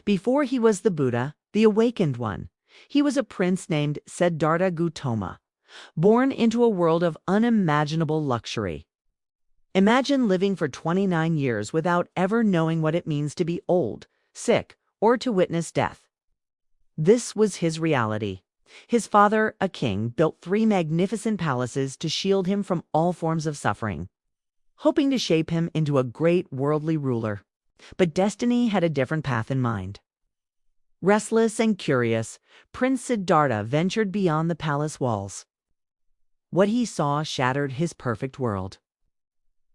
Before he was the Buddha, the awakened one, he was a prince named Siddhartha Gautama, born into a world of unimaginable luxury. Imagine living for 29 years without ever knowing what it means to be old, sick, or to witness death. This was his reality. His father, a king, built 3 magnificent palaces to shield him from all forms of suffering, hoping to shape him into a great worldly ruler. But destiny had a different path in mind. Restless and curious, Prince Siddhartha ventured beyond the palace walls. What he saw shattered his perfect world.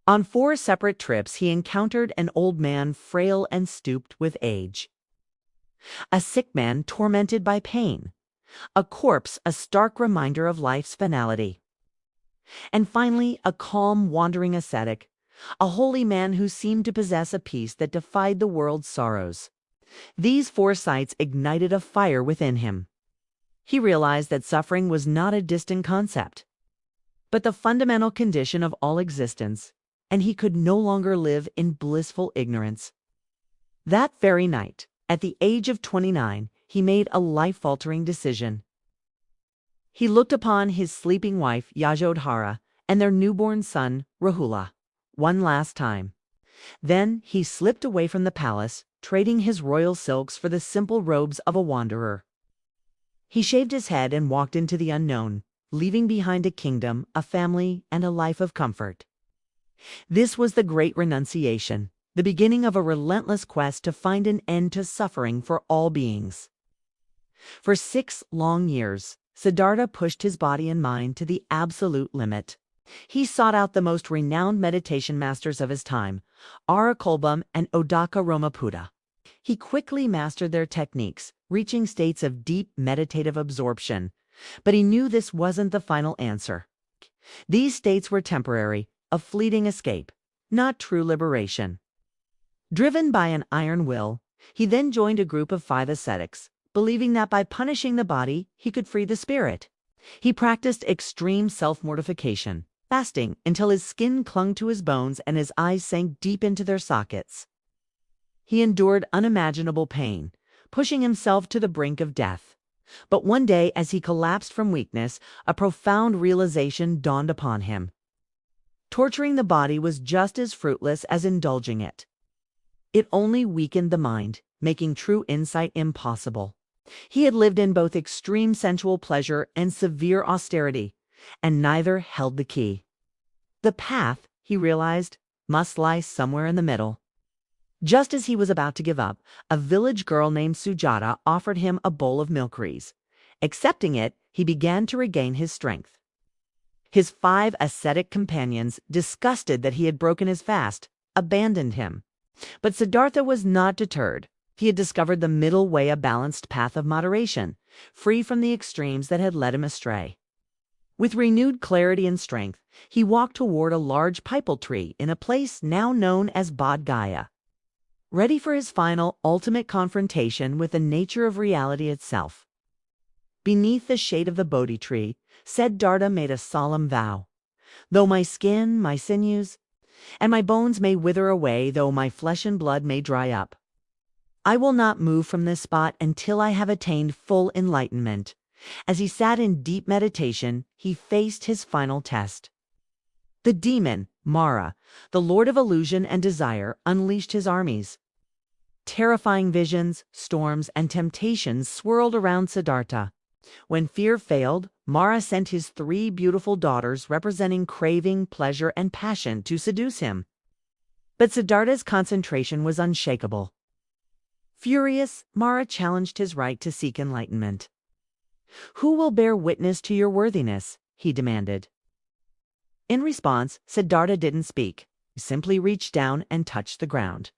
On 4 separate trips, he encountered an old man frail and stooped with age, a sick man tormented by pain, a corpse a stark reminder of life's finality, and finally a calm, wandering ascetic, a holy man who seemed to possess a peace that defied the world's sorrows. These 4 sights ignited a fire within him. He realized that suffering was not a distant concept, but the fundamental condition of all existence, and he could no longer live in blissful ignorance. That very night, at the age of 29, he made a life-altering decision. He looked upon his sleeping wife, Yasodhara, and their newborn son, Rahula, one last time. Then he slipped away from the palace, trading his royal silks for the simple robes of a wanderer. He shaved his head and walked into the unknown, leaving behind a kingdom, a family, and a life of comfort. This was the great renunciation, the beginning of a relentless quest to find an end to suffering for all beings. For 6 long years, Siddhartha pushed his body and mind to the absolute limit. He sought out the most renowned meditation masters of his time, Arakolbam and Odaka Romapuda. He quickly mastered their techniques, reaching states of deep meditative absorption. But he knew this wasn't the final answer. These states were temporary, a fleeting escape, not true liberation. Driven by an iron will, he then joined a group of 5 ascetics, believing that by punishing the body, he could free the spirit. He practiced extreme self-mortification, fasting until his skin clung to his bones and his eyes sank deep into their sockets. He endured unimaginable pain, pushing himself to the brink of death. But one day, as he collapsed from weakness, a profound realization dawned upon him. Torturing the body was just as fruitless as indulging it. It only weakened the mind, making true insight impossible. He had lived in both extreme sensual pleasure and severe austerity, and neither held the key. The path, he realized, must lie somewhere in the middle. Just as he was about to give up, a village girl named Sujata offered him a bowl of milkreeds. Accepting it, he began to regain his strength. His 5 ascetic companions, disgusted that he had broken his fast, abandoned him. But Siddhartha was not deterred. He had discovered the middle way, a balanced path of moderation, free from the extremes that had led him astray. With renewed clarity and strength, he walked toward a large pipal tree in a place now known as Bodh Gaya, ready for his final, ultimate confrontation with the nature of reality itself. Beneath the shade of the Bodhi tree, Siddhartha made a solemn vow. Though my skin, my sinews, and my bones may wither away, though my flesh and blood may dry up, I will not move from this spot until I have attained full enlightenment. As he sat in deep meditation, he faced his final test. The demon, Māra, the lord of illusion and desire, unleashed his armies. Terrifying visions, storms, and temptations swirled around Siddhartha. When fear failed, Māra sent his 3 beautiful daughters representing craving, pleasure, and passion to seduce him. But Siddhartha's concentration was unshakable. Furious, Māra challenged his right to seek enlightenment. "Who will bear witness to your worthiness?" he demanded. In response, Siddhartha didn't speak. He simply reached down and touched the ground.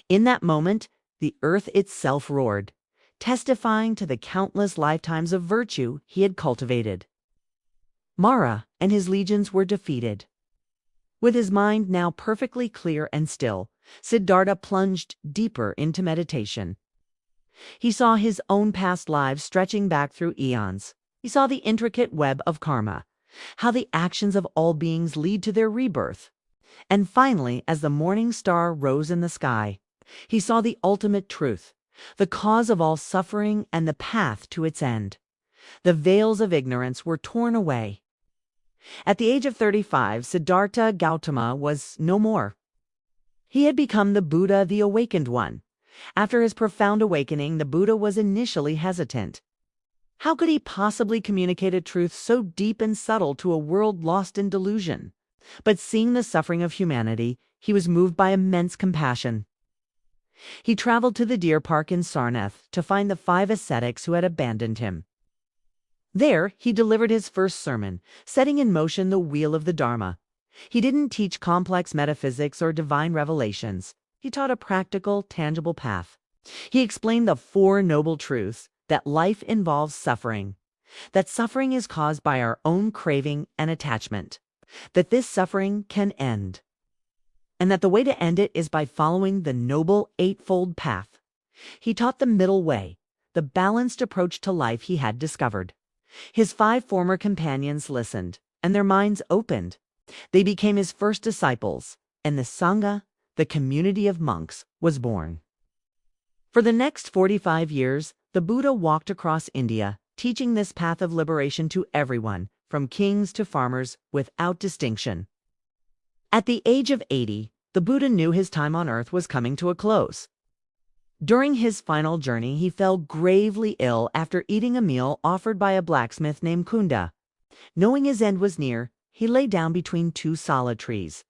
In that moment, the earth itself roared, testifying to the countless lifetimes of virtue he had cultivated. Māra and his legions were defeated. With his mind now perfectly clear and still, Siddhartha plunged deeper into meditation. He saw his own past lives stretching back through eons. He saw the intricate web of karma, how the actions of all beings lead to their rebirth. And finally, as the morning star rose in the sky, he saw the ultimate truth, the cause of all suffering and the path to its end. The veils of ignorance were torn away. At the age of 35, Siddhartha Gautama was no more. He had become the Buddha, the awakened one. After his profound awakening, the Buddha was initially hesitant. How could he possibly communicate a truth so deep and subtle to a world lost in delusion? But seeing the suffering of humanity, he was moved by immense compassion. He traveled to the deer park in Sarnath to find the 5 ascetics who had abandoned him. There, he delivered his first sermon, setting in motion the wheel of the Dharma. He didn't teach complex metaphysics or divine revelations. He taught a practical, tangible path. He explained the 4 noble truths: that life involves suffering, that suffering is caused by our own craving and attachment, that this suffering can end, and that the way to end it is by following the noble 8-fold path. He taught the middle way, the balanced approach to life he had discovered. His 5 former companions listened, and their minds opened. They became his first disciples, and the Saṅgha, the community of monks, was born. For the next 45 years, the Buddha walked across India, teaching this path of liberation to everyone, from kings to farmers, without distinction. At the age of 80, the Buddha knew his time on earth was coming to a close. During his final journey, he fell gravely ill after eating a meal offered by a blacksmith named Kunda. Knowing his end was near, he lay down between 2 sala trees.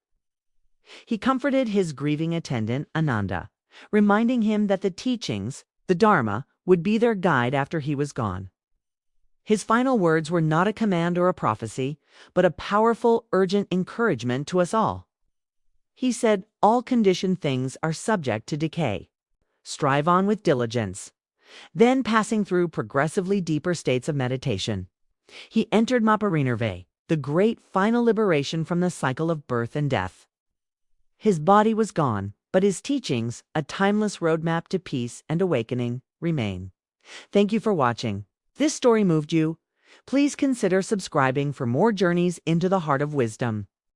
He comforted his grieving attendant, Ananda, reminding him that the teachings, the Dharma, would be their guide after he was gone. His final words were not a command or a prophecy, but a powerful, urgent encouragement to us all. He said, "All conditioned things are subject to decay. Strive on with diligence." Then, passing through progressively deeper states of meditation, he entered Mahābhiniṣkramaṇa, the great final liberation from the cycle of birth and death. His body was gone, but his teachings, a timeless roadmap to peace and awakening, remain. Thank you for watching. If this story moved you, please consider subscribing for more journeys into the heart of wisdom.